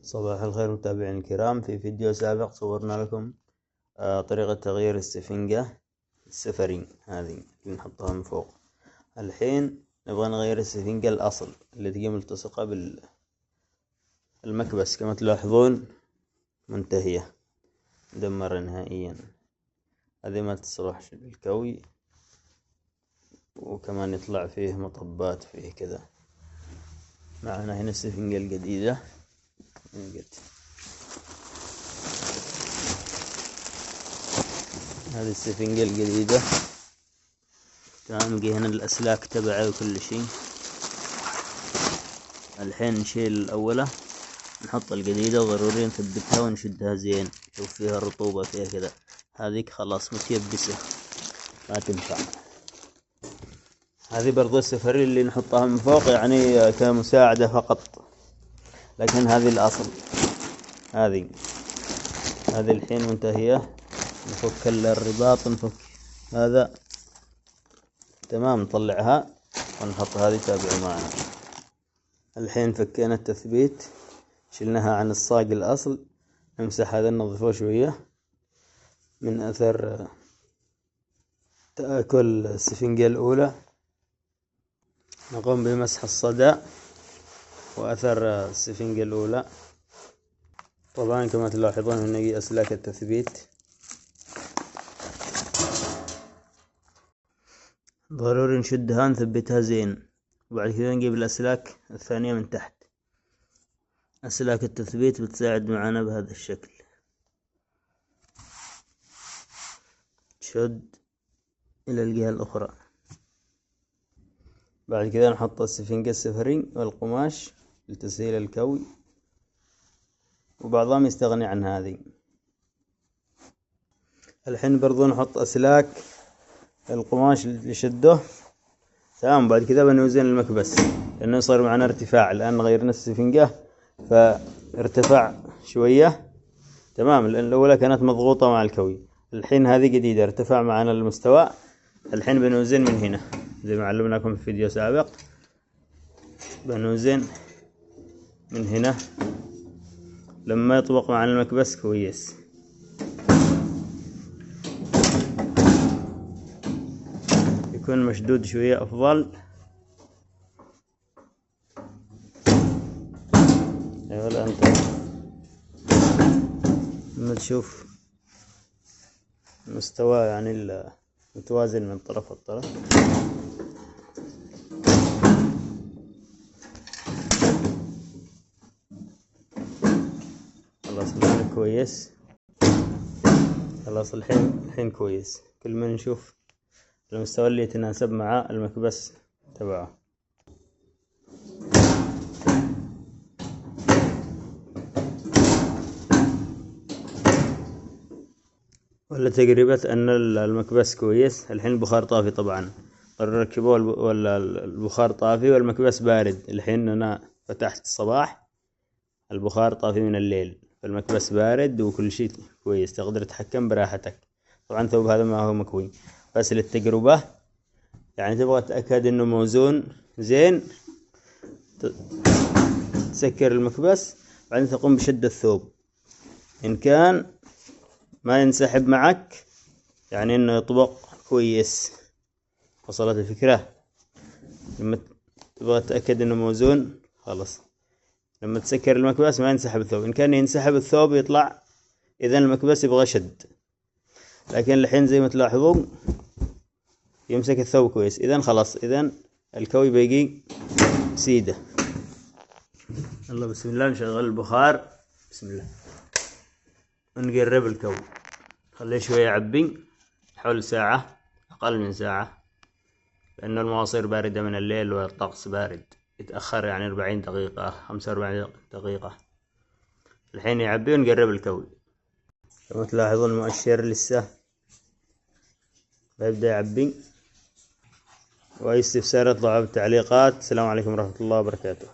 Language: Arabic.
صباح الخير متابعين الكرام. في فيديو سابق صورنا لكم طريقة تغيير السفنجة السفرين هذه اللي نحطها من فوق. الحين نبغى نغير السفنجة الأصل اللي تجي ملتصقة بالمكبس، كما تلاحظون منتهية مدمرة نهائيا. هذه ما تصلح للكوي، وكمان يطلع فيه مطبات فيه كذا. معنا هنا السفنجة الجديدة. هذه السفنجة الجديدة، تلاقي هنا الأسلاك تبعه وكل شيء. الحين نشيل الأولى نحط الجديدة، وضروري نثبتها ونشدها زين. شوف فيها رطوبة فيها كذا، هذيك خلاص متيبسة ما تنفع. هذه برضو السفري اللي نحطها من فوق يعني كمساعدة فقط، لكن هذه الأصل. هذه الحين منتهية. نفك الرباط، نفك هذا تمام، نطلعها ونحط هذه. تابعوا معنا. الحين فكينا التثبيت، شلناها عن الصاج الأصل. نمسح هذا، ننظفه شوية من أثر تآكل السفنجة الأولى. نقوم بمسح الصدى وأثر السفنجة الأولى. طبعا كما تلاحظون هنا أسلاك التثبيت، ضروري نشدها نثبتها زين. وبعد كذا نجيب الأسلاك الثانية من تحت. أسلاك التثبيت بتساعد معنا بهذا الشكل. تشد إلى الجهة الأخرى. بعد كذا نحط السفنجة السفري والقماش لتسهيل الكوي، وبعضهم يستغني عن هذه. الحين برضو نحط أسلاك القماش اللي شده تمام. بعد كذا بنوزن المكبس، لأنه صار معنا ارتفاع. الآن غيرنا السفنجة فارتفع شوية تمام، لأن الأولى كانت مضغوطة مع الكوي. الحين هذه جديدة ارتفع معنا المستوى. الحين بنوزن من هنا زي ما علمناكم في فيديو سابق. بنوزن من هنا لما يطبق معنا المكبس كويس. يكون مشدود شوية أفضل. أيوة، أنت لما تشوف مستوى يعني متوازن من طرف الطرف. خلاص الحين كويس. خلاص الحين كويس. كل ما نشوف المستوى اللي يتناسب مع المكبس تبعه. ولا تجربة أن المكبس كويس. الحين البخار طافي طبعا، نركبه ولا البخار طافي والمكبس بارد. الحين أنا فتحت الصباح، البخار طافي من الليل، فالمكبس بارد وكل شيء كويس. تقدر تتحكم براحتك. طبعا ثوب هذا ما هو مكوي، بس للتجربة يعني تبغى تتأكد إنه موزون زين. تسكر المكبس، بعدين تقوم بشد الثوب. إن كان ما ينسحب معك يعني إنه يطبق كويس. وصلت الفكرة؟ لما تبغى تتأكد إنه موزون خلاص، لما تسكر المكبس ما ينسحب الثوب. إن كان ينسحب الثوب يطلع، إذن المكبس يبغى شد. لكن الحين زي ما تلاحظون يمسك الثوب كويس. إذن خلاص، إذن الكوي بيجي سيدة. يلا بسم الله، نشغل البخار. بسم الله، نقرب الكوي. خليه شوية يعبي حول ساعة، أقل من ساعة، لأن المواصير باردة من الليل والطقس بارد. يتأخر يعني 40 دقيقة 45 دقيقة. الحين يعبي ونقرب الكوي. كما تلاحظون المؤشر لسه بيبدأ يعبي. وأي استفسار اطلعوا بالتعليقات. السلام عليكم ورحمة الله وبركاته.